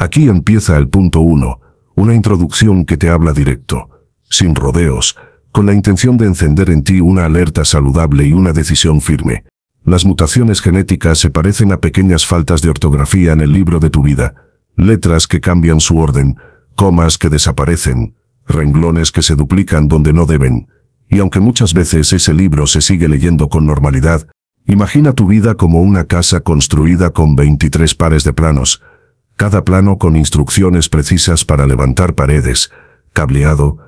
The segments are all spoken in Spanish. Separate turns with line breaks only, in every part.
Aquí empieza el punto 1, una introducción que te habla directo, sin rodeos, con la intención de encender en ti una alerta saludable y una decisión firme. Las mutaciones genéticas se parecen a pequeñas faltas de ortografía en el libro de tu vida, letras que cambian su orden, comas que desaparecen, renglones que se duplican donde no deben, y aunque muchas veces ese libro se sigue leyendo con normalidad, imagina tu vida como una casa construida con 23 pares de planos, cada plano con instrucciones precisas para levantar paredes, cableado,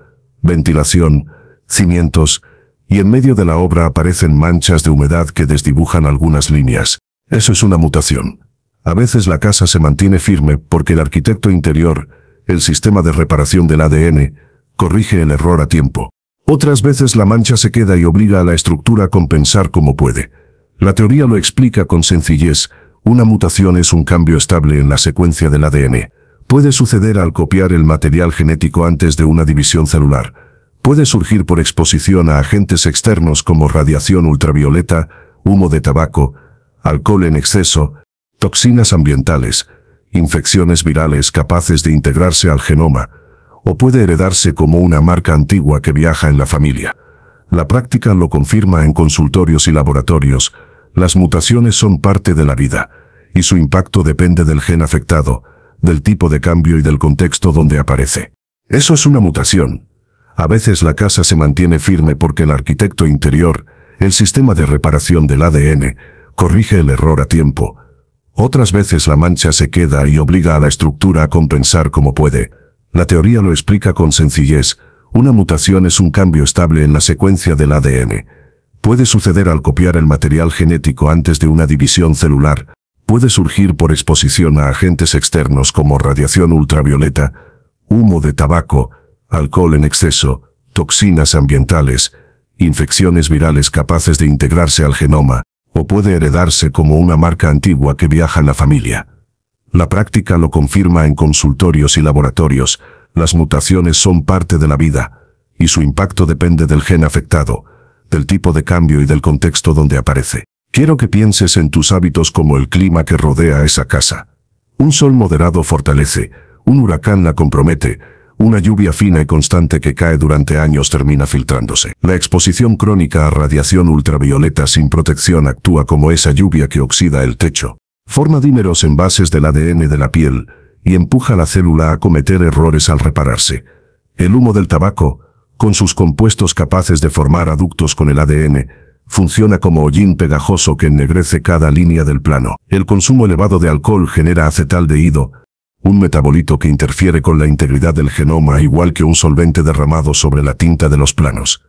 ventilación, cimientos, y en medio de la obra aparecen manchas de humedad que desdibujan algunas líneas. Eso es una mutación. A veces la casa se mantiene firme porque el arquitecto interior, el sistema de reparación del ADN, corrige el error a tiempo. Otras veces la mancha se queda y obliga a la estructura a compensar como puede. La teoría lo explica con sencillez. Una mutación es un cambio estable en la secuencia del ADN. Puede suceder al copiar el material genético antes de una división celular. Puede surgir por exposición a agentes externos como radiación ultravioleta, humo de tabaco, alcohol en exceso, toxinas ambientales, infecciones virales capaces de integrarse al genoma, o puede heredarse como una marca antigua que viaja en la familia. La práctica lo confirma en consultorios y laboratorios. Las mutaciones son parte de la vida, y su impacto depende del gen afectado, del tipo de cambio y del contexto donde aparece. Eso es una mutación. A veces la casa se mantiene firme porque el arquitecto interior, el sistema de reparación del ADN, corrige el error a tiempo. Otras veces la mancha se queda y obliga a la estructura a compensar como puede. La teoría lo explica con sencillez. Una mutación es un cambio estable en la secuencia del ADN. Puede suceder al copiar el material genético antes de una división celular. Puede surgir por exposición a agentes externos como radiación ultravioleta, humo de tabaco, alcohol en exceso, toxinas ambientales, infecciones virales capaces de integrarse al genoma, o puede heredarse como una marca antigua que viaja en la familia. La práctica lo confirma en consultorios y laboratorios. Las mutaciones son parte de la vida, y su impacto depende del gen afectado, del tipo de cambio y del contexto donde aparece. Quiero que pienses en tus hábitos como el clima que rodea esa casa. Un sol moderado fortalece, un huracán la compromete, una lluvia fina y constante que cae durante años termina filtrándose. La exposición crónica a radiación ultravioleta sin protección actúa como esa lluvia que oxida el techo. Forma dímeros en bases del ADN de la piel y empuja a la célula a cometer errores al repararse. El humo del tabaco, con sus compuestos capaces de formar aductos con el ADN, funciona como hollín pegajoso que ennegrece cada línea del plano. El consumo elevado de alcohol genera acetaldehído, un metabolito que interfiere con la integridad del genoma igual que un solvente derramado sobre la tinta de los planos.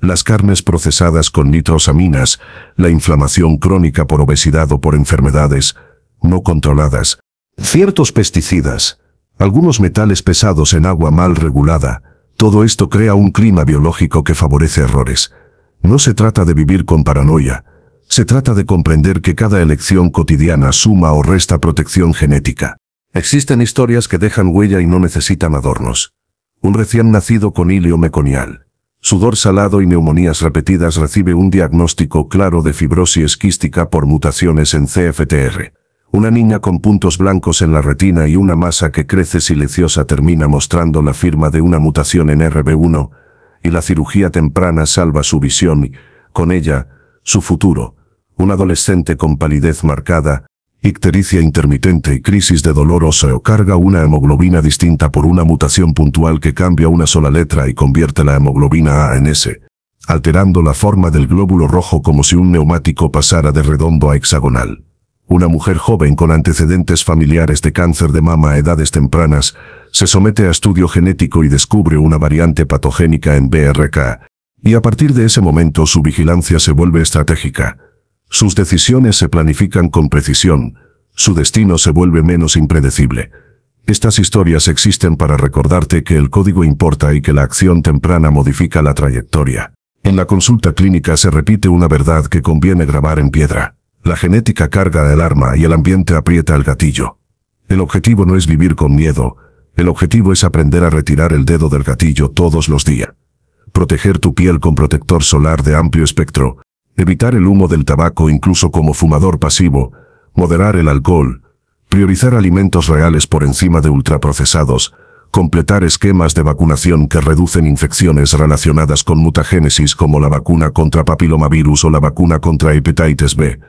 Las carnes procesadas con nitrosaminas, la inflamación crónica por obesidad o por enfermedades no controladas, ciertos pesticidas, algunos metales pesados en agua mal regulada, todo esto crea un clima biológico que favorece errores. No se trata de vivir con paranoia, se trata de comprender que cada elección cotidiana suma o resta protección genética. Existen historias que dejan huella y no necesitan adornos. Un recién nacido con hilio meconial, sudor salado y neumonías repetidas recibe un diagnóstico claro de fibrosis quística por mutaciones en CFTR. Una niña con puntos blancos en la retina y una masa que crece silenciosa termina mostrando la firma de una mutación en RB1, y la cirugía temprana salva su visión y, con ella, su futuro. Un adolescente con palidez marcada, ictericia intermitente y crisis de dolor óseo carga una hemoglobina distinta por una mutación puntual que cambia una sola letra y convierte la hemoglobina A en S, alterando la forma del glóbulo rojo como si un neumático pasara de redondo a hexagonal. Una mujer joven con antecedentes familiares de cáncer de mama a edades tempranas se somete a estudio genético y descubre una variante patogénica en BRCA, y a partir de ese momento su vigilancia se vuelve estratégica. Sus decisiones se planifican con precisión, su destino se vuelve menos impredecible. Estas historias existen para recordarte que el código importa y que la acción temprana modifica la trayectoria. En la consulta clínica se repite una verdad que conviene grabar en piedra. La genética carga el arma y el ambiente aprieta el gatillo. El objetivo no es vivir con miedo, el objetivo es aprender a retirar el dedo del gatillo todos los días. Proteger tu piel con protector solar de amplio espectro, evitar el humo del tabaco incluso como fumador pasivo, moderar el alcohol, priorizar alimentos reales por encima de ultraprocesados, completar esquemas de vacunación que reducen infecciones relacionadas con mutagénesis como la vacuna contra papilomavirus o la vacuna contra hepatitis B,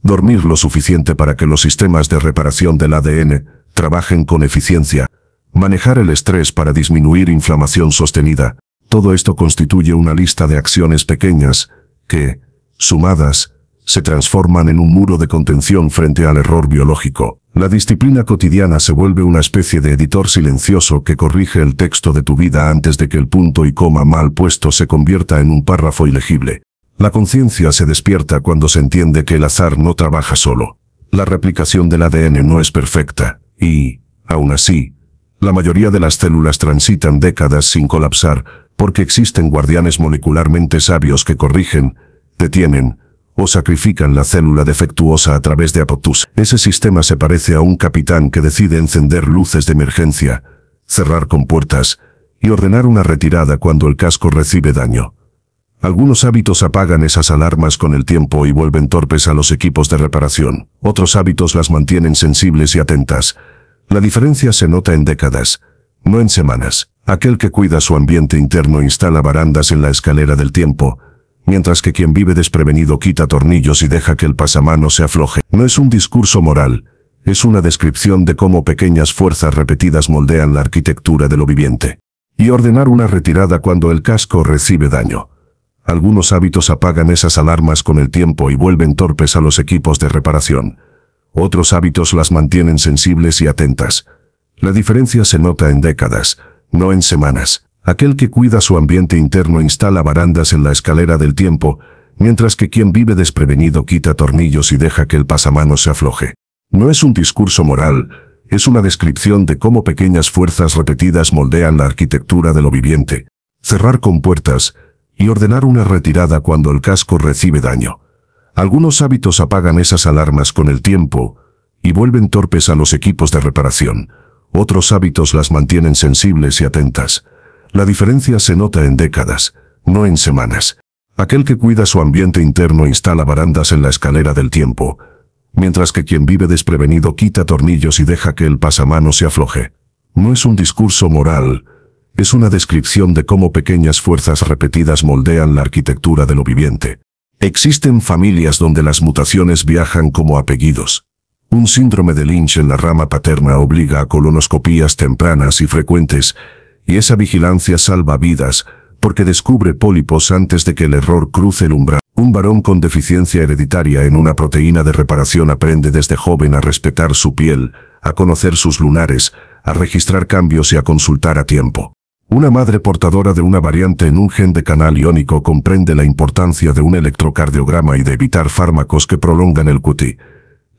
dormir lo suficiente para que los sistemas de reparación del ADN trabajen con eficiencia, manejar el estrés para disminuir inflamación sostenida. Todo esto constituye una lista de acciones pequeñas que, sumadas, se transforman en un muro de contención frente al error biológico. La disciplina cotidiana se vuelve una especie de editor silencioso que corrige el texto de tu vida antes de que el punto y coma mal puesto se convierta en un párrafo ilegible. La conciencia se despierta cuando se entiende que el azar no trabaja solo. La replicación del ADN no es perfecta, y, aún así, la mayoría de las células transitan décadas sin colapsar, porque existen guardianes molecularmente sabios que corrigen, detienen, o sacrifican la célula defectuosa a través de apoptosis. Ese sistema se parece a un capitán que decide encender luces de emergencia, cerrar compuertas y ordenar una retirada cuando el casco recibe daño. Algunos hábitos apagan esas alarmas con el tiempo y vuelven torpes a los equipos de reparación. Otros hábitos las mantienen sensibles y atentas. La diferencia se nota en décadas, no en semanas. Aquel que cuida su ambiente interno instala barandas en la escalera del tiempo, mientras que quien vive desprevenido quita tornillos y deja que el pasamano se afloje. No es un discurso moral, es una descripción de cómo pequeñas fuerzas repetidas moldean la arquitectura de lo viviente. Y ordenar una retirada cuando el casco recibe daño. Algunos hábitos apagan esas alarmas con el tiempo y vuelven torpes a los equipos de reparación. Otros hábitos las mantienen sensibles y atentas. La diferencia se nota en décadas, no en semanas. Aquel que cuida su ambiente interno instala barandas en la escalera del tiempo, mientras que quien vive desprevenido quita tornillos y deja que el pasamanos se afloje. No es un discurso moral, es una descripción de cómo pequeñas fuerzas repetidas moldean la arquitectura de lo viviente. Cerrar compuertas y ordenar una retirada cuando el casco recibe daño. Algunos hábitos apagan esas alarmas con el tiempo y vuelven torpes a los equipos de reparación. Otros hábitos las mantienen sensibles y atentas. La diferencia se nota en décadas, no en semanas. Aquel que cuida su ambiente interno instala barandas en la escalera del tiempo, mientras que quien vive desprevenido quita tornillos y deja que el pasamano se afloje. No es un discurso moral, es una descripción de cómo pequeñas fuerzas repetidas moldean la arquitectura de lo viviente. Existen familias donde las mutaciones viajan como apellidos. Un síndrome de Lynch en la rama paterna obliga a colonoscopías tempranas y frecuentes, y esa vigilancia salva vidas, porque descubre pólipos antes de que el error cruce el umbral. Un varón con deficiencia hereditaria en una proteína de reparación aprende desde joven a respetar su piel, a conocer sus lunares, a registrar cambios y a consultar a tiempo. Una madre portadora de una variante en un gen de canal iónico comprende la importancia de un electrocardiograma y de evitar fármacos que prolongan el QT.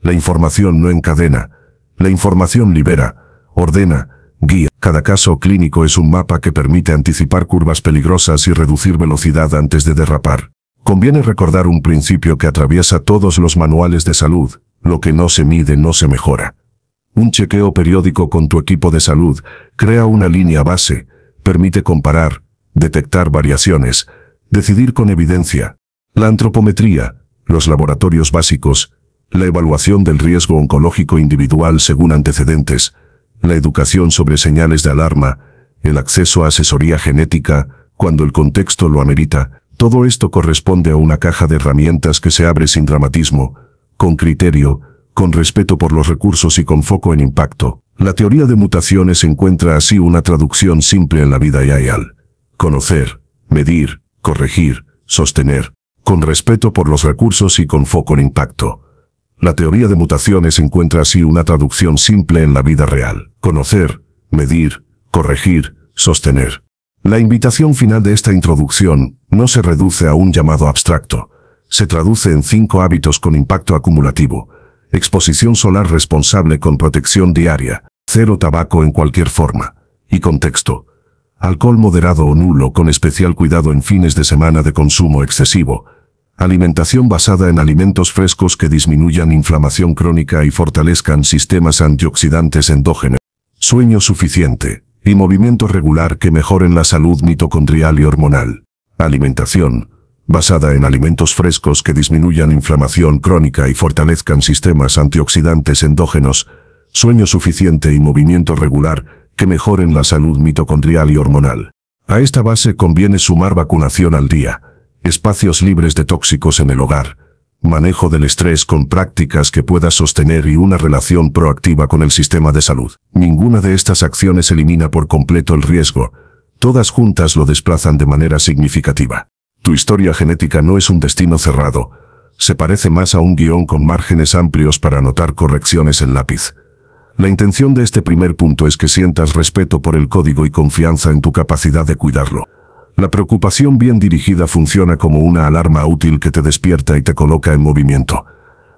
La información no encadena, la información libera, ordena, guía. Cada caso clínico es un mapa que permite anticipar curvas peligrosas y reducir velocidad antes de derrapar. Conviene recordar un principio que atraviesa todos los manuales de salud: lo que no se mide no se mejora. Un chequeo periódico con tu equipo de salud crea una línea base, permite comparar, detectar variaciones, decidir con evidencia. La antropometría, los laboratorios básicos, la evaluación del riesgo oncológico individual según antecedentes, la educación sobre señales de alarma, el acceso a asesoría genética, cuando el contexto lo amerita, todo esto corresponde a una caja de herramientas que se abre sin dramatismo, con criterio, con respeto por los recursos y con foco en impacto. La teoría de mutaciones encuentra así una traducción simple en la vida real: conocer, medir, corregir, sostener, con respeto por los recursos y con foco en impacto. La teoría de mutaciones encuentra así una traducción simple en la vida real: conocer, medir, corregir, sostener. La invitación final de esta introducción no se reduce a un llamado abstracto, se traduce en 5 hábitos con impacto acumulativo: exposición solar responsable con protección diaria, 0 tabaco en cualquier forma, y contexto: alcohol moderado o nulo con especial cuidado en fines de semana de consumo excesivo, alimentación basada en alimentos frescos que disminuyan inflamación crónica y fortalezcan sistemas antioxidantes endógenos, sueño suficiente y movimiento regular que mejoren la salud mitocondrial y hormonal, alimentación basada en alimentos frescos que disminuyan inflamación crónica y fortalezcan sistemas antioxidantes endógenos, sueño suficiente y movimiento regular que mejoren la salud mitocondrial y hormonal. A esta base conviene sumar vacunación al día, espacios libres de tóxicos en el hogar, manejo del estrés con prácticas que puedas sostener y una relación proactiva con el sistema de salud. Ninguna de estas acciones elimina por completo el riesgo, todas juntas lo desplazan de manera significativa. Tu historia genética no es un destino cerrado, se parece más a un guión con márgenes amplios para anotar correcciones en lápiz. La intención de este primer punto es que sientas respeto por el código y confianza en tu capacidad de cuidarlo. La preocupación bien dirigida funciona como una alarma útil que te despierta y te coloca en movimiento.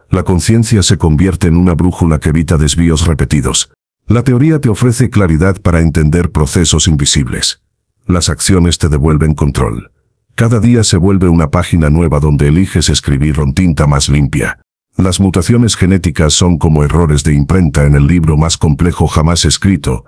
La conciencia se convierte en una brújula que evita desvíos repetidos. La teoría te ofrece claridad para entender procesos invisibles. Las acciones te devuelven control. Cada día se vuelve una página nueva donde eliges escribir con tinta más limpia. Las mutaciones genéticas son como errores de imprenta en el libro más complejo jamás escrito,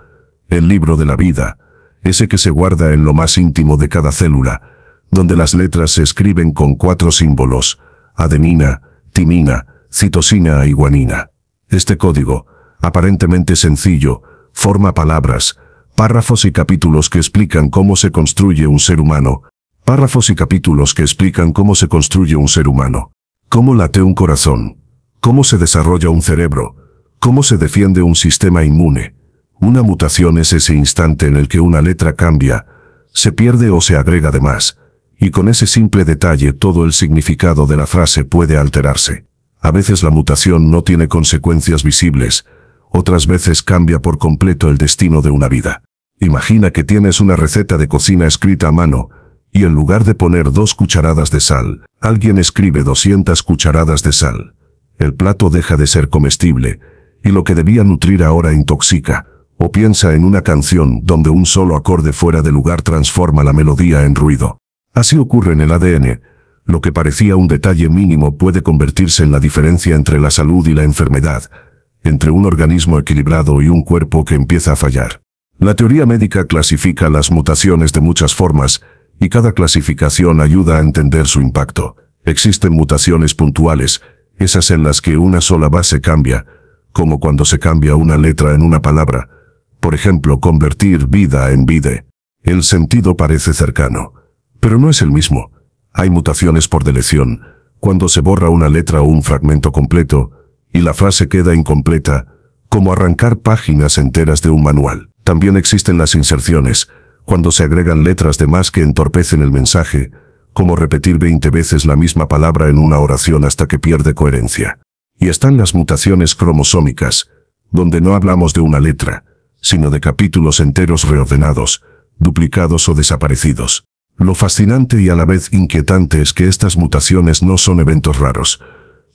el libro de la vida, ese que se guarda en lo más íntimo de cada célula, donde las letras se escriben con 4 símbolos: adenina, timina, citosina y guanina. Este código, aparentemente sencillo, forma palabras, párrafos y capítulos que explican cómo se construye un ser humano. Párrafos y capítulos que explican cómo se construye un ser humano. Cómo late un corazón. Cómo se desarrolla un cerebro. Cómo se defiende un sistema inmune. Una mutación es ese instante en el que una letra cambia, se pierde o se agrega de más. Y con ese simple detalle todo el significado de la frase puede alterarse. A veces la mutación no tiene consecuencias visibles. Otras veces cambia por completo el destino de una vida. Imagina que tienes una receta de cocina escrita a mano, y en lugar de poner 2 cucharadas de sal, alguien escribe 200 cucharadas de sal. El plato deja de ser comestible, y lo que debía nutrir ahora intoxica. O piensa en una canción donde un solo acorde fuera de lugar transforma la melodía en ruido. Así ocurre en el ADN. Lo que parecía un detalle mínimo puede convertirse en la diferencia entre la salud y la enfermedad, entre un organismo equilibrado y un cuerpo que empieza a fallar. La teoría médica clasifica las mutaciones de muchas formas, y cada clasificación ayuda a entender su impacto. Existen mutaciones puntuales, esas en las que una sola base cambia, como cuando se cambia una letra en una palabra. Por ejemplo, convertir vida en vide. El sentido parece cercano, pero no es el mismo. Hay mutaciones por deleción, cuando se borra una letra o un fragmento completo, y la frase queda incompleta, como arrancar páginas enteras de un manual. También existen las inserciones, cuando se agregan letras de más que entorpecen el mensaje, como repetir 20 veces la misma palabra en una oración hasta que pierde coherencia. Y están las mutaciones cromosómicas, donde no hablamos de una letra, sino de capítulos enteros reordenados, duplicados o desaparecidos. Lo fascinante y a la vez inquietante es que estas mutaciones no son eventos raros.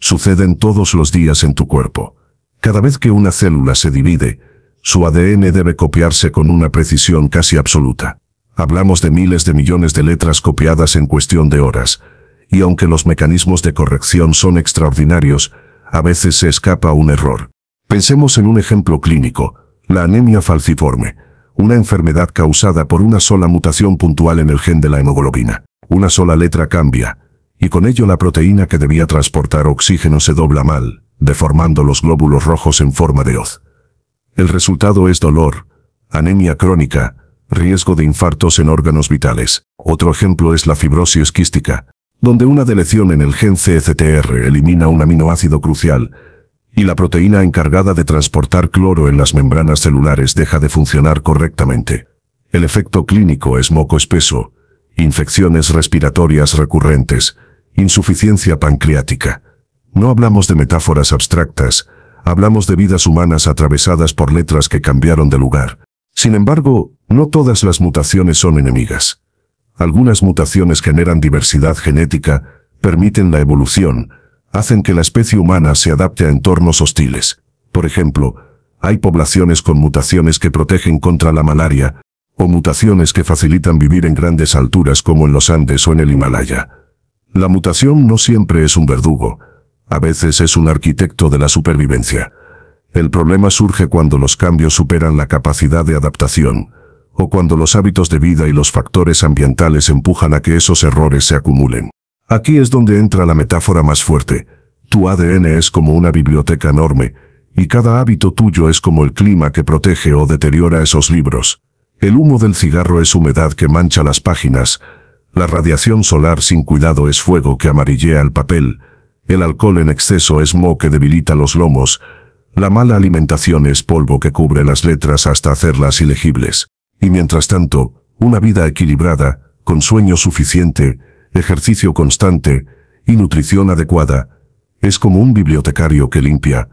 Suceden todos los días en tu cuerpo. Cada vez que una célula se divide, su ADN debe copiarse con una precisión casi absoluta. Hablamos de miles de millones de letras copiadas en cuestión de horas, y aunque los mecanismos de corrección son extraordinarios, a veces se escapa un error. Pensemos en un ejemplo clínico, la anemia falciforme, una enfermedad causada por una sola mutación puntual en el gen de la hemoglobina. Una sola letra cambia, y con ello la proteína que debía transportar oxígeno se dobla mal, deformando los glóbulos rojos en forma de hoz. El resultado es dolor, anemia crónica, riesgo de infartos en órganos vitales. Otro ejemplo es la fibrosis quística, donde una deleción en el gen CFTR elimina un aminoácido crucial, y la proteína encargada de transportar cloro en las membranas celulares deja de funcionar correctamente. El efecto clínico es moco espeso, infecciones respiratorias recurrentes, insuficiencia pancreática. No hablamos de metáforas abstractas, hablamos de vidas humanas atravesadas por letras que cambiaron de lugar. Sin embargo, no todas las mutaciones son enemigas. Algunas mutaciones generan diversidad genética, permiten la evolución, hacen que la especie humana se adapte a entornos hostiles. Por ejemplo, hay poblaciones con mutaciones que protegen contra la malaria, o mutaciones que facilitan vivir en grandes alturas como en los Andes o en el Himalaya. La mutación no siempre es un verdugo, a veces es un arquitecto de la supervivencia. El problema surge cuando los cambios superan la capacidad de adaptación, o cuando los hábitos de vida y los factores ambientales empujan a que esos errores se acumulen. Aquí es donde entra la metáfora más fuerte. Tu ADN es como una biblioteca enorme, Y cada hábito tuyo es como el clima que protege o deteriora esos libros. El humo del cigarro es humedad que mancha las páginas. La radiación solar sin cuidado es fuego que amarillea el papel. El alcohol en exceso es moho que debilita los lomos. La mala alimentación es polvo que cubre las letras hasta hacerlas ilegibles. Y mientras tanto, una vida equilibrada, con sueño suficiente, ejercicio constante y nutrición adecuada, es como un bibliotecario que limpia,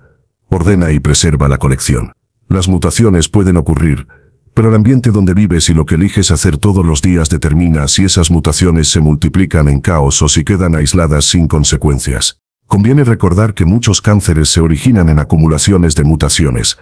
ordena y preserva la colección. Las mutaciones pueden ocurrir, pero el ambiente donde vives y lo que eliges hacer todos los días determina si esas mutaciones se multiplican en caos o si quedan aisladas sin consecuencias. Conviene recordar que muchos cánceres se originan en acumulaciones de mutaciones,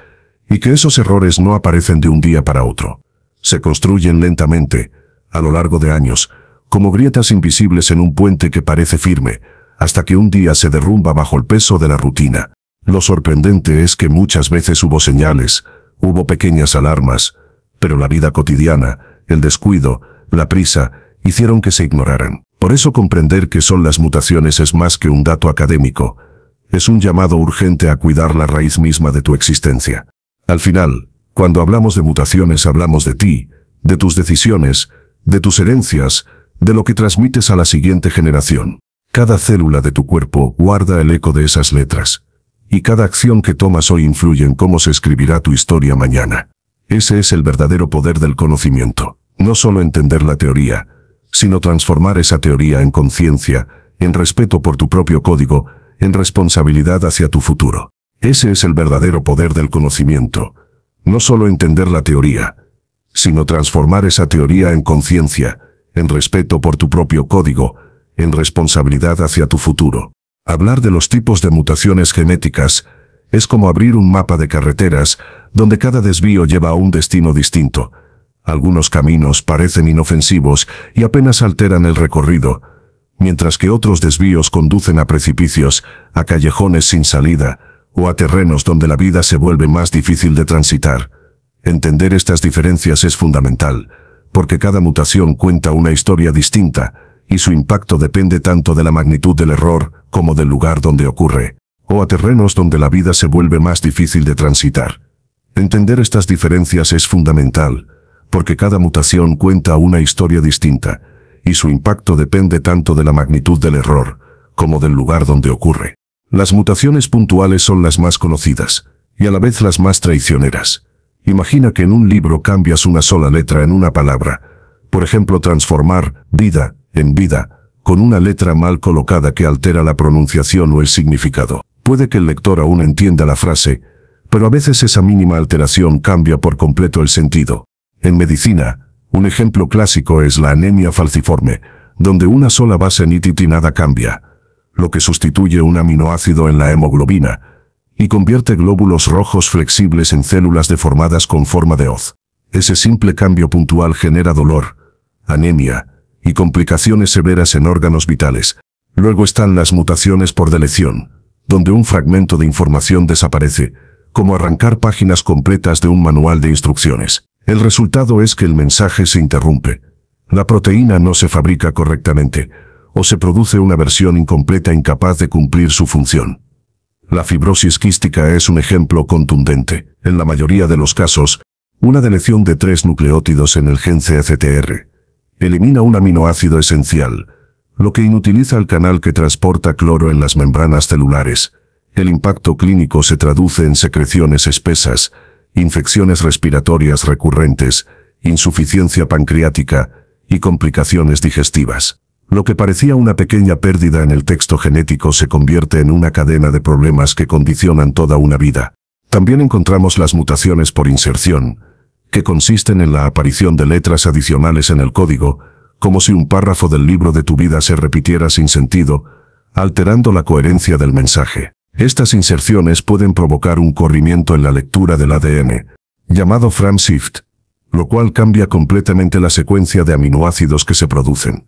y que esos errores no aparecen de un día para otro. Se construyen lentamente, a lo largo de años, como grietas invisibles en un puente que parece firme, hasta que un día se derrumba bajo el peso de la rutina. Lo sorprendente es que muchas veces hubo señales, hubo pequeñas alarmas, pero la vida cotidiana, el descuido, la prisa, hicieron que se ignoraran. Por eso comprender qué son las mutaciones es más que un dato académico. Es un llamado urgente a cuidar la raíz misma de tu existencia. Al final, cuando hablamos de mutaciones hablamos de ti, de tus decisiones, de tus herencias, de lo que transmites a la siguiente generación. Cada célula de tu cuerpo guarda el eco de esas letras. Y cada acción que tomas hoy influye en cómo se escribirá tu historia mañana. Ese es el verdadero poder del conocimiento. No solo entender la teoría, sino transformar esa teoría en conciencia, en respeto por tu propio código, en responsabilidad hacia tu futuro. Ese es el verdadero poder del conocimiento. No solo entender la teoría, sino transformar esa teoría en conciencia, en respeto por tu propio código, en responsabilidad hacia tu futuro. Hablar de los tipos de mutaciones genéticas es como abrir un mapa de carreteras donde cada desvío lleva a un destino distinto. Algunos caminos parecen inofensivos y apenas alteran el recorrido, mientras que otros desvíos conducen a precipicios, a callejones sin salida, o a terrenos donde la vida se vuelve más difícil de transitar. Entender estas diferencias es fundamental, porque cada mutación cuenta una historia distinta, y su impacto depende tanto de la magnitud del error como del lugar donde ocurre, o a terrenos donde la vida se vuelve más difícil de transitar. Entender estas diferencias es fundamental, porque cada mutación cuenta una historia distinta, y su impacto depende tanto de la magnitud del error, como del lugar donde ocurre. Las mutaciones puntuales son las más conocidas, y a la vez las más traicioneras. Imagina que en un libro cambias una sola letra en una palabra. Por ejemplo, transformar vida en vida, con una letra mal colocada que altera la pronunciación o el significado. Puede que el lector aún entienda la frase, pero a veces esa mínima alteración cambia por completo el sentido. En medicina, un ejemplo clásico es la anemia falciforme, donde una sola base nitrogenada cambia, lo que sustituye un aminoácido en la hemoglobina, y convierte glóbulos rojos flexibles en células deformadas con forma de hoz. Ese simple cambio puntual genera dolor, anemia, y complicaciones severas en órganos vitales. Luego están las mutaciones por deleción, donde un fragmento de información desaparece, como arrancar páginas completas de un manual de instrucciones. El resultado es que el mensaje se interrumpe. La proteína no se fabrica correctamente, o se produce una versión incompleta incapaz de cumplir su función. La fibrosis quística es un ejemplo contundente. En la mayoría de los casos, una deleción de 3 nucleótidos en el gen CFTR elimina un aminoácido esencial, lo que inutiliza el canal que transporta cloro en las membranas celulares. El impacto clínico se traduce en secreciones espesas, infecciones respiratorias recurrentes, insuficiencia pancreática y complicaciones digestivas. Lo que parecía una pequeña pérdida en el texto genético se convierte en una cadena de problemas que condicionan toda una vida. También encontramos las mutaciones por inserción, que consisten en la aparición de letras adicionales en el código, como si un párrafo del libro de tu vida se repitiera sin sentido, alterando la coherencia del mensaje. Estas inserciones pueden provocar un corrimiento en la lectura del ADN, llamado frame shift, lo cual cambia completamente la secuencia de aminoácidos que se producen.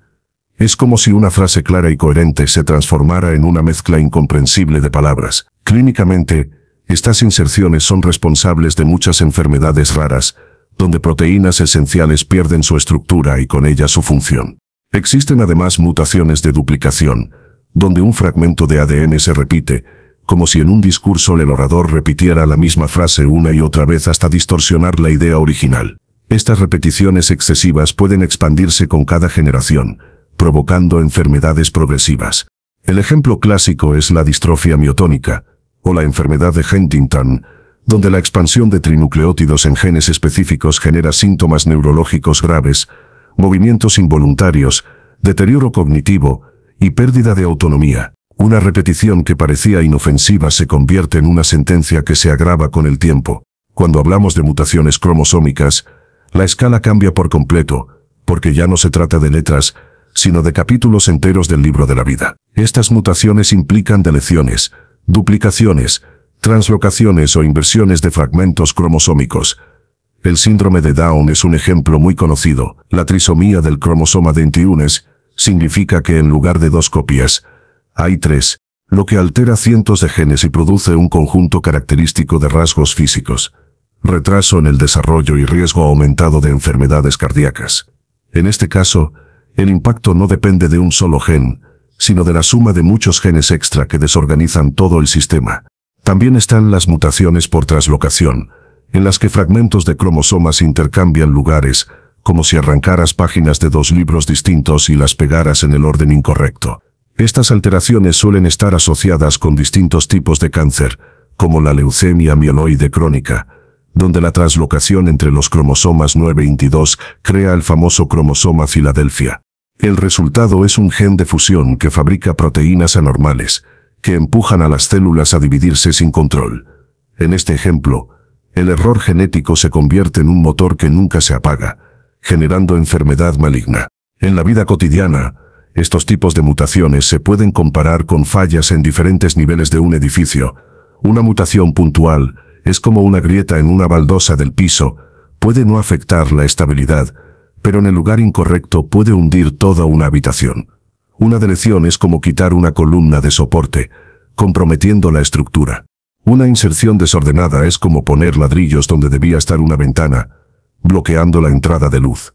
Es como si una frase clara y coherente se transformara en una mezcla incomprensible de palabras. Clínicamente, estas inserciones son responsables de muchas enfermedades raras, donde proteínas esenciales pierden su estructura y con ella su función. Existen además mutaciones de duplicación, donde un fragmento de ADN se repite, como si en un discurso el orador repitiera la misma frase una y otra vez hasta distorsionar la idea original. Estas repeticiones excesivas pueden expandirse con cada generación, provocando enfermedades progresivas. El ejemplo clásico es la distrofia miotónica, o la enfermedad de Huntington, donde la expansión de trinucleótidos en genes específicos genera síntomas neurológicos graves, movimientos involuntarios, deterioro cognitivo y pérdida de autonomía. Una repetición que parecía inofensiva se convierte en una sentencia que se agrava con el tiempo. Cuando hablamos de mutaciones cromosómicas, la escala cambia por completo, porque ya no se trata de letras, sino de capítulos enteros del libro de la vida. Estas mutaciones implican deleciones, duplicaciones, translocaciones o inversiones de fragmentos cromosómicos. El síndrome de Down es un ejemplo muy conocido. La trisomía del cromosoma 21 significa que en lugar de 2 copias, hay 3, lo que altera cientos de genes y produce un conjunto característico de rasgos físicos, retraso en el desarrollo y riesgo aumentado de enfermedades cardíacas. En este caso, el impacto no depende de un solo gen, sino de la suma de muchos genes extra que desorganizan todo el sistema. También están las mutaciones por translocación, en las que fragmentos de cromosomas intercambian lugares, como si arrancaras páginas de 2 libros distintos y las pegaras en el orden incorrecto. Estas alteraciones suelen estar asociadas con distintos tipos de cáncer, como la leucemia mieloide crónica, donde la translocación entre los cromosomas 9 y 22 crea el famoso cromosoma Filadelfia. El resultado es un gen de fusión que fabrica proteínas anormales, que empujan a las células a dividirse sin control. En este ejemplo, el error genético se convierte en un motor que nunca se apaga, generando enfermedad maligna. En la vida cotidiana, estos tipos de mutaciones se pueden comparar con fallas en diferentes niveles de un edificio. Una mutación puntual es como una grieta en una baldosa del piso, puede no afectar la estabilidad, pero en el lugar incorrecto puede hundir toda una habitación. Una deleción es como quitar una columna de soporte, comprometiendo la estructura. Una inserción desordenada es como poner ladrillos donde debía estar una ventana, bloqueando la entrada de luz.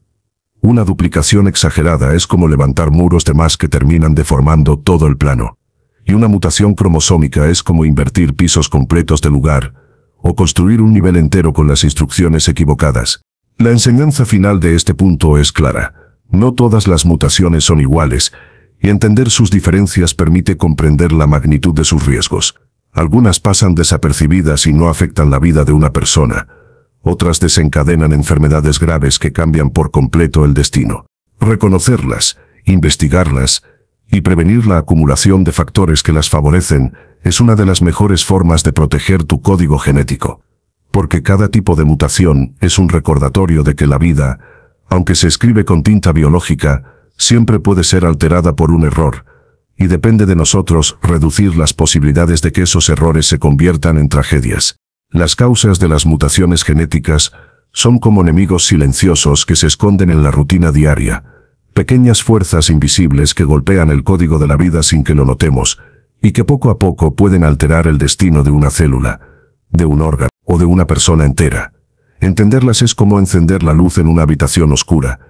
Una duplicación exagerada es como levantar muros de más que terminan deformando todo el plano. Y una mutación cromosómica es como invertir pisos completos de lugar, o construir un nivel entero con las instrucciones equivocadas. La enseñanza final de este punto es clara. No todas las mutaciones son iguales, y entender sus diferencias permite comprender la magnitud de sus riesgos. Algunas pasan desapercibidas y no afectan la vida de una persona. Otras desencadenan enfermedades graves que cambian por completo el destino. Reconocerlas, investigarlas y prevenir la acumulación de factores que las favorecen es una de las mejores formas de proteger tu código genético. Porque cada tipo de mutación es un recordatorio de que la vida, aunque se escribe con tinta biológica, siempre puede ser alterada por un error, y depende de nosotros reducir las posibilidades de que esos errores se conviertan en tragedias. Las causas de las mutaciones genéticas son como enemigos silenciosos que se esconden en la rutina diaria, pequeñas fuerzas invisibles que golpean el código de la vida sin que lo notemos, y que poco a poco pueden alterar el destino de una célula, de un órgano o de una persona entera. Entenderlas es como encender la luz en una habitación oscura.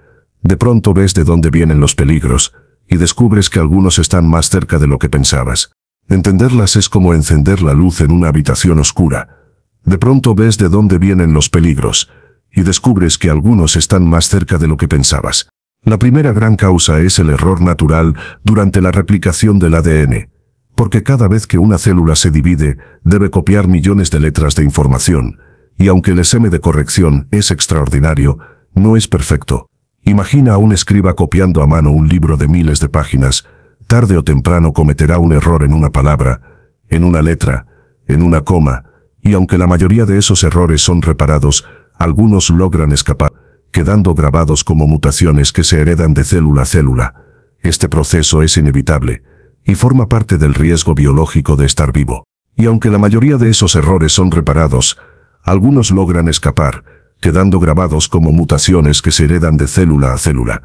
De pronto ves de dónde vienen los peligros, y descubres que algunos están más cerca de lo que pensabas. Entenderlas es como encender la luz en una habitación oscura. De pronto ves de dónde vienen los peligros, y descubres que algunos están más cerca de lo que pensabas. La primera gran causa es el error natural durante la replicación del ADN, porque cada vez que una célula se divide, debe copiar millones de letras de información, y aunque el SM de corrección es extraordinario, no es perfecto. Imagina a un escriba copiando a mano un libro de miles de páginas, tarde o temprano cometerá un error en una palabra, en una letra, en una coma, y aunque la mayoría de esos errores son reparados, algunos logran escapar, quedando grabados como mutaciones que se heredan de célula a célula. Este proceso es inevitable, y forma parte del riesgo biológico de estar vivo. Y aunque la mayoría de esos errores son reparados, algunos logran escapar, quedando grabados como mutaciones que se heredan de célula a célula.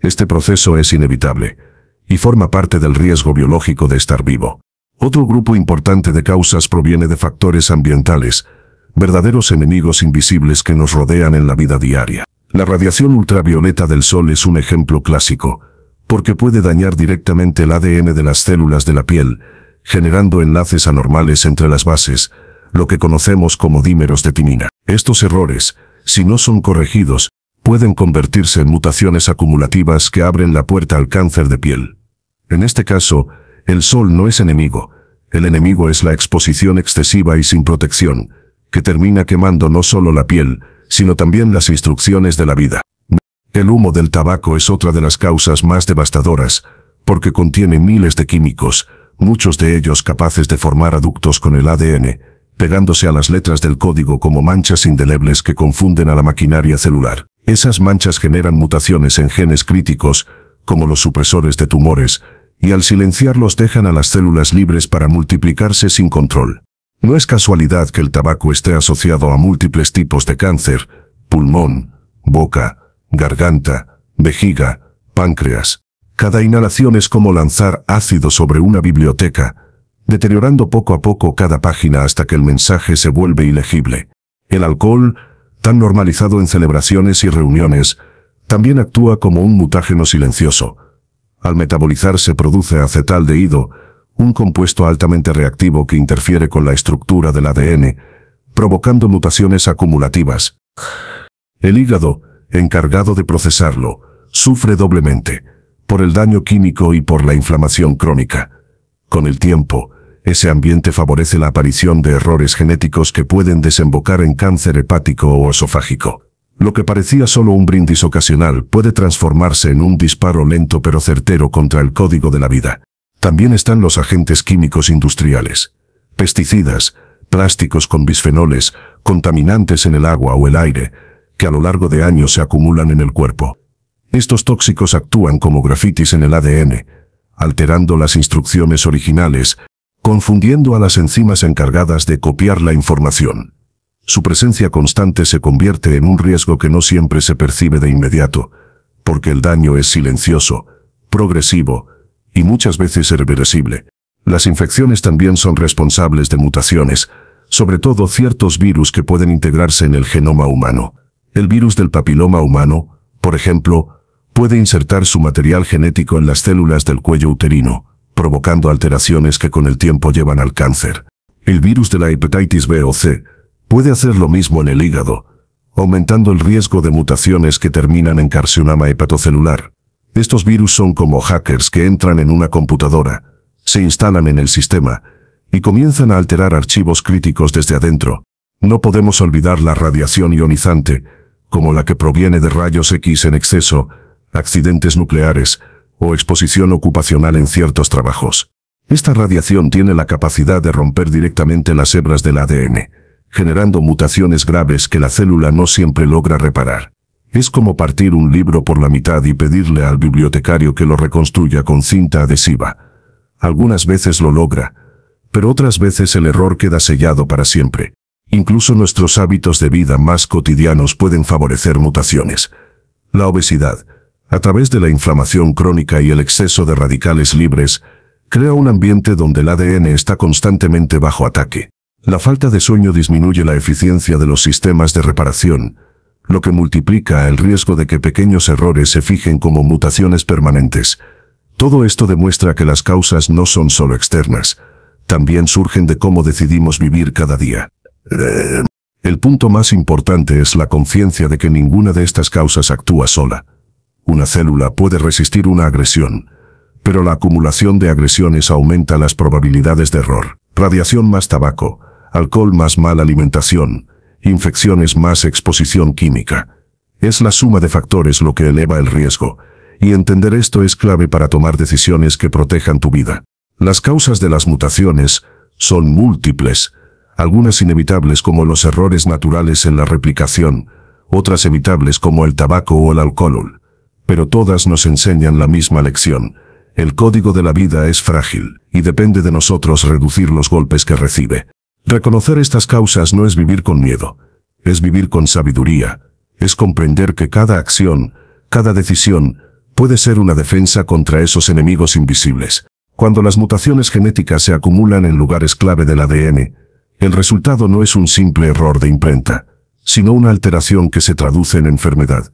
Este proceso es inevitable, y forma parte del riesgo biológico de estar vivo. Otro grupo importante de causas proviene de factores ambientales, verdaderos enemigos invisibles que nos rodean en la vida diaria. La radiación ultravioleta del sol es un ejemplo clásico, porque puede dañar directamente el ADN de las células de la piel, generando enlaces anormales entre las bases, lo que conocemos como dímeros de timina. Estos errores, si no son corregidos, pueden convertirse en mutaciones acumulativas que abren la puerta al cáncer de piel. En este caso, el sol no es enemigo. El enemigo es la exposición excesiva y sin protección, que termina quemando no solo la piel, sino también las instrucciones de la vida. El humo del tabaco es otra de las causas más devastadoras, porque contiene miles de químicos, muchos de ellos capaces de formar aductos con el ADN, pegándose a las letras del código como manchas indelebles que confunden a la maquinaria celular. Esas manchas generan mutaciones en genes críticos, como los supresores de tumores, y al silenciarlos dejan a las células libres para multiplicarse sin control. No es casualidad que el tabaco esté asociado a múltiples tipos de cáncer: pulmón, boca, garganta, vejiga, páncreas. Cada inhalación es como lanzar ácido sobre una biblioteca, deteriorando poco a poco cada página hasta que el mensaje se vuelve ilegible. El alcohol, tan normalizado en celebraciones y reuniones, también actúa como un mutágeno silencioso. Al metabolizarse produce acetaldehído, un compuesto altamente reactivo que interfiere con la estructura del ADN, provocando mutaciones acumulativas. El hígado, encargado de procesarlo, sufre doblemente, por el daño químico y por la inflamación crónica. Con el tiempo, ese ambiente favorece la aparición de errores genéticos que pueden desembocar en cáncer hepático o esofágico. Lo que parecía solo un brindis ocasional puede transformarse en un disparo lento pero certero contra el código de la vida. También están los agentes químicos industriales, pesticidas, plásticos con bisfenoles, contaminantes en el agua o el aire, que a lo largo de años se acumulan en el cuerpo. Estos tóxicos actúan como grafitis en el ADN, alterando las instrucciones originales, confundiendo a las enzimas encargadas de copiar la información. Su presencia constante se convierte en un riesgo que no siempre se percibe de inmediato, porque el daño es silencioso, progresivo y muchas veces irreversible. Las infecciones también son responsables de mutaciones, sobre todo ciertos virus que pueden integrarse en el genoma humano. El virus del papiloma humano, por ejemplo, puede insertar su material genético en las células del cuello uterino, provocando alteraciones que con el tiempo llevan al cáncer. El virus de la hepatitis B o C puede hacer lo mismo en el hígado, aumentando el riesgo de mutaciones que terminan en carcinoma hepatocelular. Estos virus son como hackers que entran en una computadora, se instalan en el sistema y comienzan a alterar archivos críticos desde adentro. No podemos olvidar la radiación ionizante, como la que proviene de rayos X en exceso, accidentes nucleares o exposición ocupacional en ciertos trabajos. Esta radiación tiene la capacidad de romper directamente las hebras del ADN, generando mutaciones graves que la célula no siempre logra reparar. Es como partir un libro por la mitad y pedirle al bibliotecario que lo reconstruya con cinta adhesiva. Algunas veces lo logra, pero otras veces el error queda sellado para siempre. Incluso nuestros hábitos de vida más cotidianos pueden favorecer mutaciones. La obesidad, a través de la inflamación crónica y el exceso de radicales libres, crea un ambiente donde el ADN está constantemente bajo ataque. La falta de sueño disminuye la eficiencia de los sistemas de reparación, lo que multiplica el riesgo de que pequeños errores se fijen como mutaciones permanentes. Todo esto demuestra que las causas no son solo externas, también surgen de cómo decidimos vivir cada día. El punto más importante es la conciencia de que ninguna de estas causas actúa sola. Una célula puede resistir una agresión, pero la acumulación de agresiones aumenta las probabilidades de error. Radiación más tabaco, alcohol más mala alimentación, infecciones más exposición química. Es la suma de factores lo que eleva el riesgo, y entender esto es clave para tomar decisiones que protejan tu vida. Las causas de las mutaciones son múltiples, algunas inevitables como los errores naturales en la replicación, otras evitables como el tabaco o el alcohol. Pero todas nos enseñan la misma lección. El código de la vida es frágil, y depende de nosotros reducir los golpes que recibe. Reconocer estas causas no es vivir con miedo, es vivir con sabiduría, es comprender que cada acción, cada decisión, puede ser una defensa contra esos enemigos invisibles. Cuando las mutaciones genéticas se acumulan en lugares clave del ADN, el resultado no es un simple error de imprenta, sino una alteración que se traduce en enfermedad,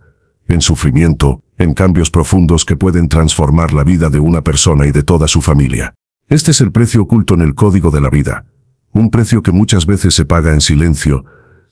en sufrimiento, en cambios profundos que pueden transformar la vida de una persona y de toda su familia. Este es el precio oculto en el código de la vida. Un precio que muchas veces se paga en silencio,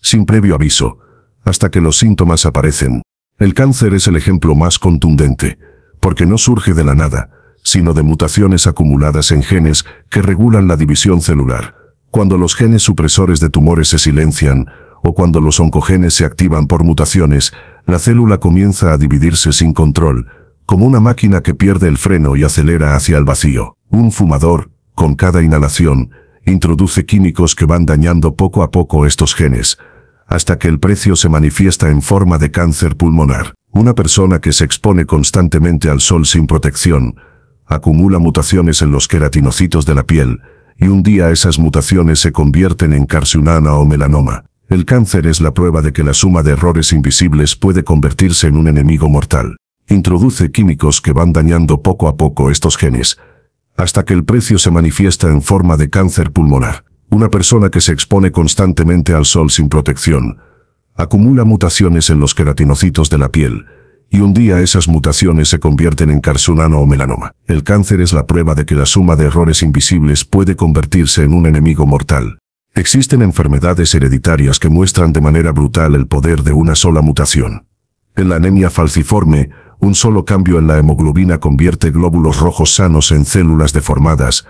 sin previo aviso, hasta que los síntomas aparecen. El cáncer es el ejemplo más contundente, porque no surge de la nada, sino de mutaciones acumuladas en genes que regulan la división celular. Cuando los genes supresores de tumores se silencian, o cuando los oncogenes se activan por mutaciones, la célula comienza a dividirse sin control, como una máquina que pierde el freno y acelera hacia el vacío. Un fumador, con cada inhalación, introduce químicos que van dañando poco a poco estos genes, hasta que el precio se manifiesta en forma de cáncer pulmonar. Una persona que se expone constantemente al sol sin protección, acumula mutaciones en los queratinocitos de la piel, y un día esas mutaciones se convierten en carcinoma o melanoma. El cáncer es la prueba de que la suma de errores invisibles puede convertirse en un enemigo mortal. Introduce químicos que van dañando poco a poco estos genes, hasta que el precio se manifiesta en forma de cáncer pulmonar. Una persona que se expone constantemente al sol sin protección, acumula mutaciones en los queratinocitos de la piel, y un día esas mutaciones se convierten en carcinoma o melanoma. El cáncer es la prueba de que la suma de errores invisibles puede convertirse en un enemigo mortal. Existen enfermedades hereditarias que muestran de manera brutal el poder de una sola mutación. En la anemia falciforme, un solo cambio en la hemoglobina convierte glóbulos rojos sanos en células deformadas,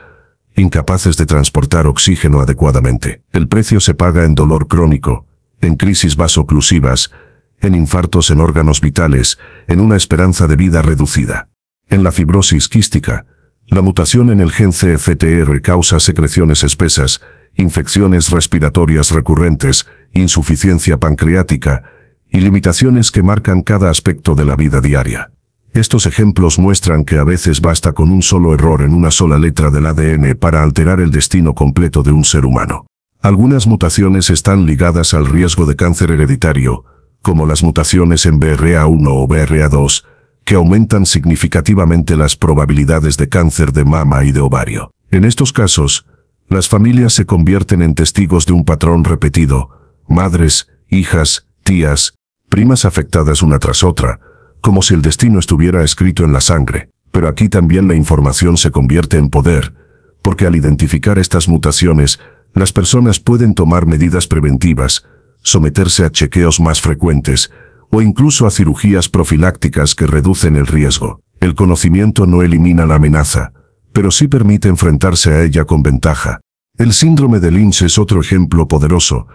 incapaces de transportar oxígeno adecuadamente. El precio se paga en dolor crónico, en crisis vasoclusivas, en infartos en órganos vitales, en una esperanza de vida reducida. En la fibrosis quística, la mutación en el gen CFTR causa secreciones espesas, infecciones respiratorias recurrentes, insuficiencia pancreática y limitaciones que marcan cada aspecto de la vida diaria. Estos ejemplos muestran que a veces basta con un solo error en una sola letra del ADN para alterar el destino completo de un ser humano. Algunas mutaciones están ligadas al riesgo de cáncer hereditario, como las mutaciones en BRCA1 o BRCA2, que aumentan significativamente las probabilidades de cáncer de mama y de ovario. En estos casos, las familias se convierten en testigos de un patrón repetido: madres, hijas, tías, primas afectadas una tras otra, como si el destino estuviera escrito en la sangre. Pero aquí también la información se convierte en poder, porque al identificar estas mutaciones, las personas pueden tomar medidas preventivas, someterse a chequeos más frecuentes, o incluso a cirugías profilácticas que reducen el riesgo. El conocimiento no elimina la amenaza, pero sí permite enfrentarse a ella con ventaja. El síndrome de Lynch es otro ejemplo poderoso,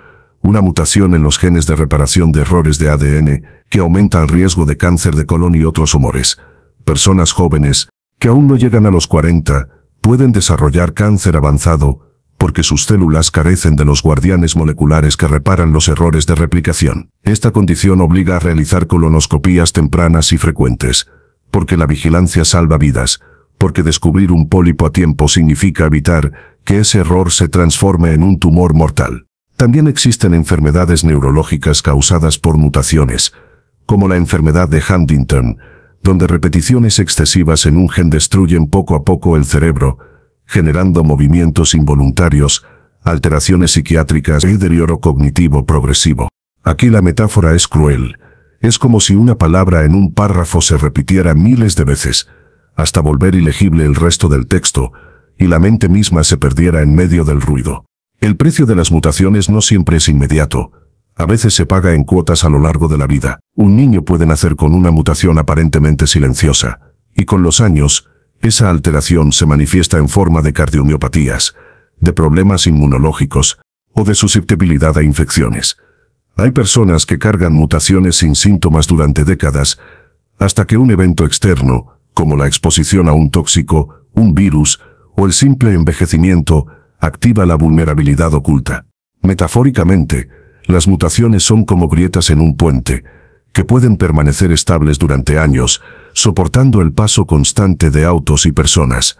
una mutación en los genes de reparación de errores de ADN que aumenta el riesgo de cáncer de colon y otros tumores. Personas jóvenes, que aún no llegan a los 40, pueden desarrollar cáncer avanzado porque sus células carecen de los guardianes moleculares que reparan los errores de replicación. Esta condición obliga a realizar colonoscopías tempranas y frecuentes, porque la vigilancia salva vidas, porque descubrir un pólipo a tiempo significa evitar que ese error se transforme en un tumor mortal. También existen enfermedades neurológicas causadas por mutaciones, como la enfermedad de Huntington, donde repeticiones excesivas en un gen destruyen poco a poco el cerebro, generando movimientos involuntarios, alteraciones psiquiátricas y deterioro cognitivo progresivo. Aquí la metáfora es cruel. Es como si una palabra en un párrafo se repitiera miles de veces, hasta volver ilegible el resto del texto, y la mente misma se perdiera en medio del ruido. El precio de las mutaciones no siempre es inmediato. A veces se paga en cuotas a lo largo de la vida. Un niño puede nacer con una mutación aparentemente silenciosa, y con los años, esa alteración se manifiesta en forma de cardiomiopatías, de problemas inmunológicos, o de susceptibilidad a infecciones. Hay personas que cargan mutaciones sin síntomas durante décadas, hasta que un evento externo, como la exposición a un tóxico, un virus, o el simple envejecimiento, activa la vulnerabilidad oculta. Metafóricamente, las mutaciones son como grietas en un puente, que pueden permanecer estables durante años, soportando el paso constante de autos y personas,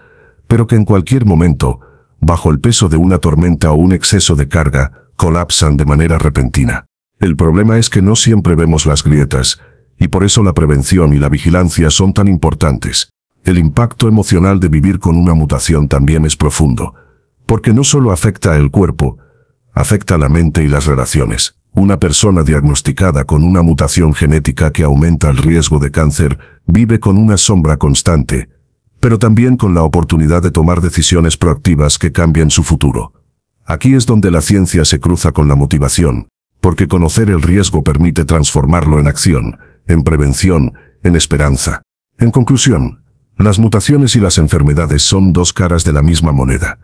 pero que en cualquier momento, bajo el peso de una tormenta o un exceso de carga, colapsan de manera repentina. El problema es que no siempre vemos las grietas, y por eso la prevención y la vigilancia son tan importantes. El impacto emocional de vivir con una mutación también es profundo, porque no solo afecta al cuerpo, afecta a la mente y las relaciones. Una persona diagnosticada con una mutación genética que aumenta el riesgo de cáncer vive con una sombra constante, pero también con la oportunidad de tomar decisiones proactivas que cambien su futuro. Aquí es donde la ciencia se cruza con la motivación, porque conocer el riesgo permite transformarlo en acción, en prevención, en esperanza. En conclusión, las mutaciones y las enfermedades son dos caras de la misma moneda.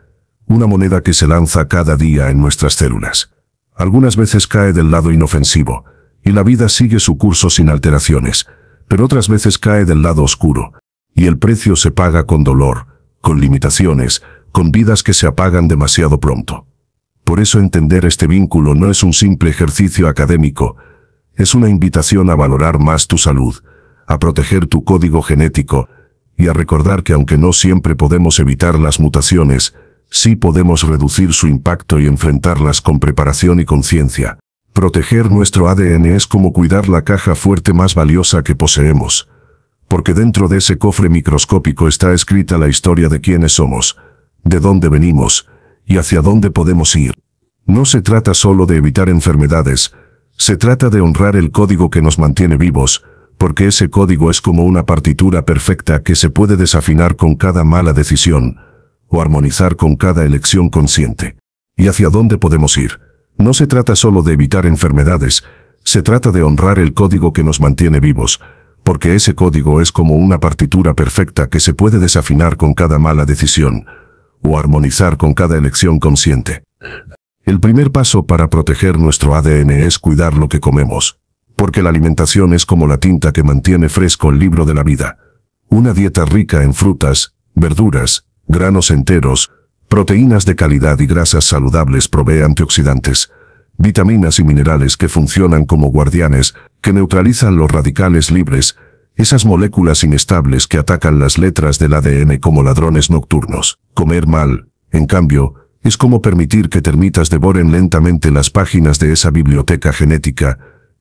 Una moneda que se lanza cada día en nuestras células. Algunas veces cae del lado inofensivo, y la vida sigue su curso sin alteraciones, pero otras veces cae del lado oscuro, y el precio se paga con dolor, con limitaciones, con vidas que se apagan demasiado pronto. Por eso entender este vínculo no es un simple ejercicio académico, es una invitación a valorar más tu salud, a proteger tu código genético, y a recordar que aunque no siempre podemos evitar las mutaciones, sí podemos reducir su impacto y enfrentarlas con preparación y conciencia. Proteger nuestro ADN es como cuidar la caja fuerte más valiosa que poseemos, porque dentro de ese cofre microscópico está escrita la historia de quiénes somos, de dónde venimos, y hacia dónde podemos ir. No se trata solo de evitar enfermedades, se trata de honrar el código que nos mantiene vivos, porque ese código es como una partitura perfecta que se puede desafinar con cada mala decisión, o armonizar con cada elección consciente. ¿Y hacia dónde podemos ir? No se trata solo de evitar enfermedades, se trata de honrar el código que nos mantiene vivos, porque ese código es como una partitura perfecta que se puede desafinar con cada mala decisión, o armonizar con cada elección consciente. El primer paso para proteger nuestro ADN es cuidar lo que comemos, porque la alimentación es como la tinta que mantiene fresco el libro de la vida. Una dieta rica en frutas, verduras, granos enteros, proteínas de calidad y grasas saludables provee antioxidantes, vitaminas y minerales que funcionan como guardianes, que neutralizan los radicales libres, esas moléculas inestables que atacan las letras del ADN como ladrones nocturnos. Comer mal, en cambio, es como permitir que termitas devoren lentamente las páginas de esa biblioteca genética,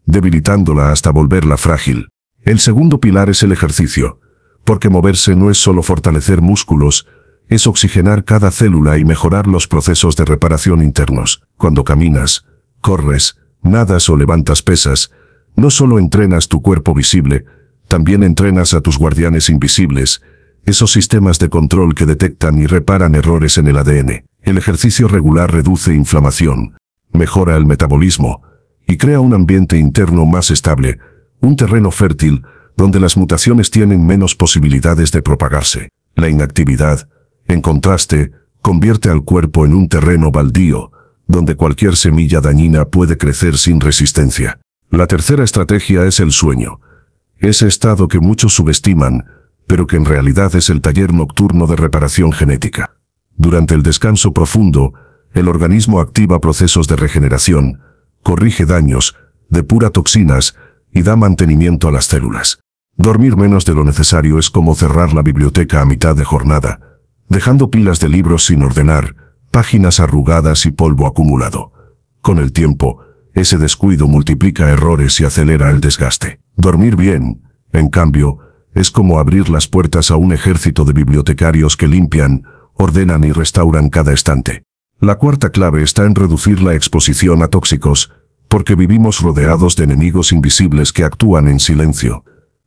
debilitándola hasta volverla frágil. El segundo pilar es el ejercicio, porque moverse no es solo fortalecer músculos, es oxigenar cada célula y mejorar los procesos de reparación internos. Cuando caminas, corres, nadas o levantas pesas, no solo entrenas tu cuerpo visible, también entrenas a tus guardianes invisibles, esos sistemas de control que detectan y reparan errores en el ADN. El ejercicio regular reduce inflamación, mejora el metabolismo, y crea un ambiente interno más estable, un terreno fértil, donde las mutaciones tienen menos posibilidades de propagarse. La inactividad, en contraste, convierte al cuerpo en un terreno baldío, donde cualquier semilla dañina puede crecer sin resistencia. La tercera estrategia es el sueño. Ese estado que muchos subestiman, pero que en realidad es el taller nocturno de reparación genética. Durante el descanso profundo, el organismo activa procesos de regeneración, corrige daños, depura toxinas y da mantenimiento a las células. Dormir menos de lo necesario es como cerrar la biblioteca a mitad de jornada, dejando pilas de libros sin ordenar, páginas arrugadas y polvo acumulado. Con el tiempo, ese descuido multiplica errores y acelera el desgaste. Dormir bien, en cambio, es como abrir las puertas a un ejército de bibliotecarios que limpian, ordenan y restauran cada estante. La cuarta clave está en reducir la exposición a tóxicos, porque vivimos rodeados de enemigos invisibles que actúan en silencio.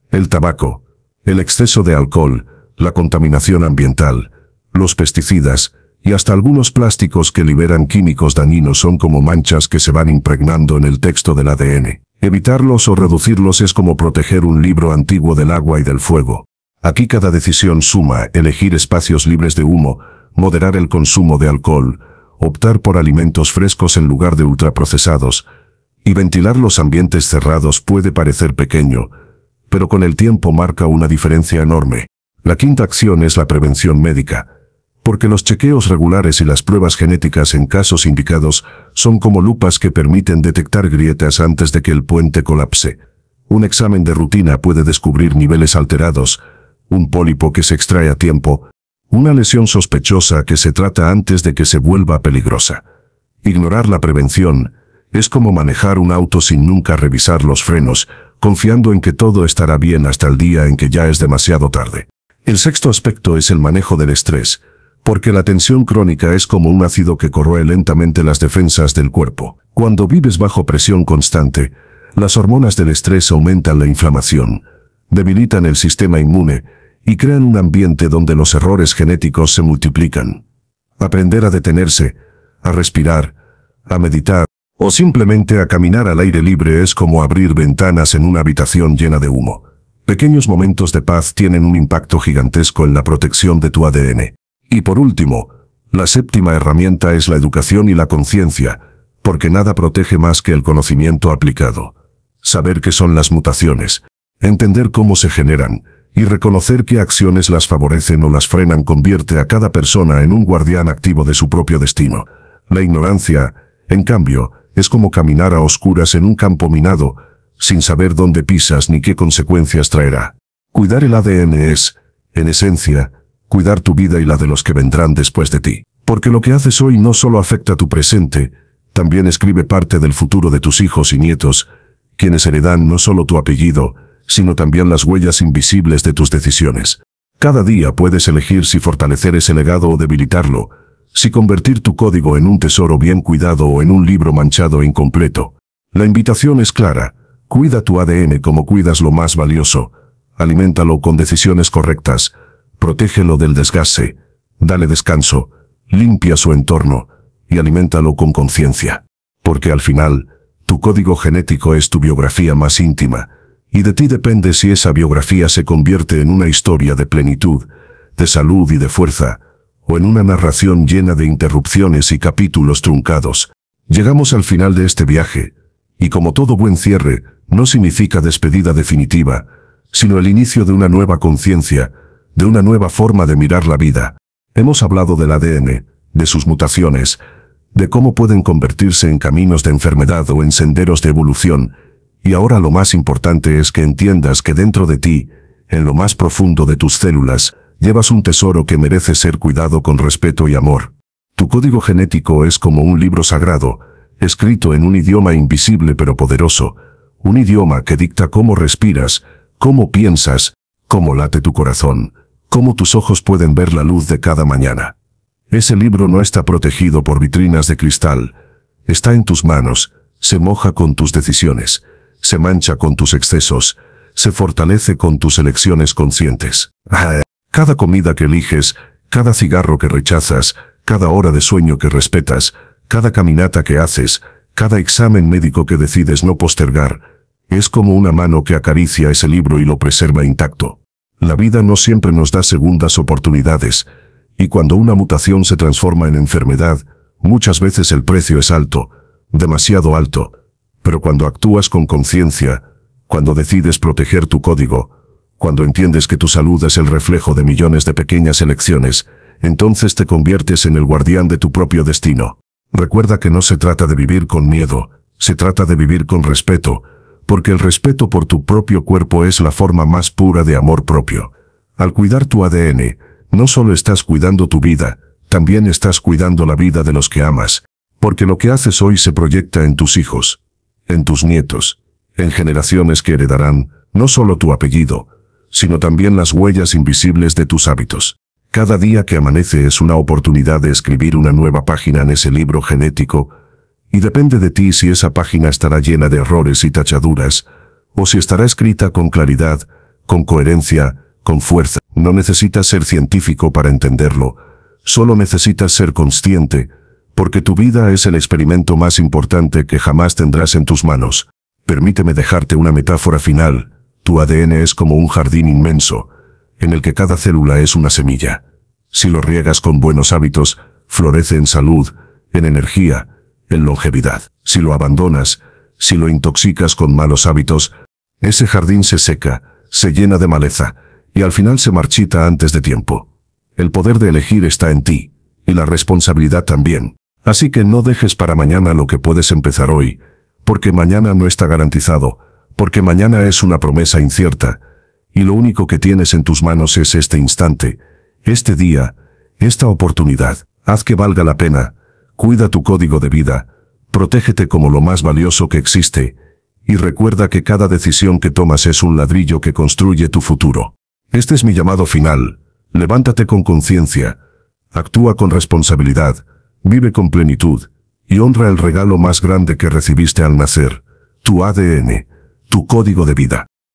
El tabaco, el exceso de alcohol, la contaminación ambiental, los pesticidas, y hasta algunos plásticos que liberan químicos dañinos son como manchas que se van impregnando en el texto del ADN. Evitarlos o reducirlos es como proteger un libro antiguo del agua y del fuego. Aquí cada decisión suma: elegir espacios libres de humo, moderar el consumo de alcohol, optar por alimentos frescos en lugar de ultraprocesados, y ventilar los ambientes cerrados puede parecer pequeño, pero con el tiempo marca una diferencia enorme. La quinta acción es la prevención médica, porque los chequeos regulares y las pruebas genéticas en casos indicados son como lupas que permiten detectar grietas antes de que el puente colapse. Un examen de rutina puede descubrir niveles alterados, un pólipo que se extrae a tiempo, una lesión sospechosa que se trata antes de que se vuelva peligrosa. Ignorar la prevención es como manejar un auto sin nunca revisar los frenos, confiando en que todo estará bien hasta el día en que ya es demasiado tarde. El sexto aspecto es el manejo del estrés, porque la tensión crónica es como un ácido que corroe lentamente las defensas del cuerpo. Cuando vives bajo presión constante, las hormonas del estrés aumentan la inflamación, debilitan el sistema inmune y crean un ambiente donde los errores genéticos se multiplican. Aprender a detenerse, a respirar, a meditar, o simplemente a caminar al aire libre es como abrir ventanas en una habitación llena de humo. Pequeños momentos de paz tienen un impacto gigantesco en la protección de tu ADN. Y por último, la séptima herramienta es la educación y la conciencia, porque nada protege más que el conocimiento aplicado. Saber qué son las mutaciones, entender cómo se generan, y reconocer qué acciones las favorecen o las frenan convierte a cada persona en un guardián activo de su propio destino. La ignorancia, en cambio, es como caminar a oscuras en un campo minado, sin saber dónde pisas ni qué consecuencias traerá. Cuidar el ADN es, en esencia, cuidar tu vida y la de los que vendrán después de ti. Porque lo que haces hoy no solo afecta a tu presente, también escribe parte del futuro de tus hijos y nietos, quienes heredan no solo tu apellido, sino también las huellas invisibles de tus decisiones. Cada día puedes elegir si fortalecer ese legado o debilitarlo, si convertir tu código en un tesoro bien cuidado o en un libro manchado e incompleto. La invitación es clara: cuida tu ADN como cuidas lo más valioso, aliméntalo con decisiones correctas, protégelo del desgaste, dale descanso, limpia su entorno y aliméntalo con conciencia. Porque al final, tu código genético es tu biografía más íntima, y de ti depende si esa biografía se convierte en una historia de plenitud, de salud y de fuerza, o en una narración llena de interrupciones y capítulos truncados. Llegamos al final de este viaje, y como todo buen cierre, no significa despedida definitiva, sino el inicio de una nueva conciencia, de una nueva forma de mirar la vida. Hemos hablado del ADN, de sus mutaciones, de cómo pueden convertirse en caminos de enfermedad o en senderos de evolución, y ahora lo más importante es que entiendas que dentro de ti, en lo más profundo de tus células, llevas un tesoro que merece ser cuidado con respeto y amor. Tu código genético es como un libro sagrado, escrito en un idioma invisible pero poderoso, un idioma que dicta cómo respiras, cómo piensas, cómo late tu corazón, cómo tus ojos pueden ver la luz de cada mañana. Ese libro no está protegido por vitrinas de cristal, está en tus manos, se moja con tus decisiones, se mancha con tus excesos, se fortalece con tus elecciones conscientes. Cada comida que eliges, cada cigarro que rechazas, cada hora de sueño que respetas, cada caminata que haces, cada examen médico que decides no postergar, es como una mano que acaricia ese libro y lo preserva intacto. La vida no siempre nos da segundas oportunidades, y cuando una mutación se transforma en enfermedad, muchas veces el precio es alto, demasiado alto, pero cuando actúas con conciencia, cuando decides proteger tu código, cuando entiendes que tu salud es el reflejo de millones de pequeñas elecciones, entonces te conviertes en el guardián de tu propio destino. Recuerda que no se trata de vivir con miedo, se trata de vivir con respeto, porque el respeto por tu propio cuerpo es la forma más pura de amor propio. Al cuidar tu ADN, no solo estás cuidando tu vida, también estás cuidando la vida de los que amas, porque lo que haces hoy se proyecta en tus hijos, en tus nietos, en generaciones que heredarán no solo tu apellido, sino también las huellas invisibles de tus hábitos. Cada día que amanece es una oportunidad de escribir una nueva página en ese libro genético, y depende de ti si esa página estará llena de errores y tachaduras, o si estará escrita con claridad, con coherencia, con fuerza. No necesitas ser científico para entenderlo, solo necesitas ser consciente, porque tu vida es el experimento más importante que jamás tendrás en tus manos. Permíteme dejarte una metáfora final. Tu ADN es como un jardín inmenso, en el que cada célula es una semilla. Si lo riegas con buenos hábitos, florece en salud, en energía, en longevidad. Si lo abandonas, si lo intoxicas con malos hábitos, ese jardín se seca, se llena de maleza, y al final se marchita antes de tiempo. El poder de elegir está en ti, y la responsabilidad también. Así que no dejes para mañana lo que puedes empezar hoy, porque mañana no está garantizado, porque mañana es una promesa incierta, y lo único que tienes en tus manos es este instante, este día, esta oportunidad. Haz que valga la pena, cuida tu código de vida, protégete como lo más valioso que existe, y recuerda que cada decisión que tomas es un ladrillo que construye tu futuro. Este es mi llamado final. Levántate con conciencia, actúa con responsabilidad, vive con plenitud, y honra el regalo más grande que recibiste al nacer, tu ADN, tu código de vida.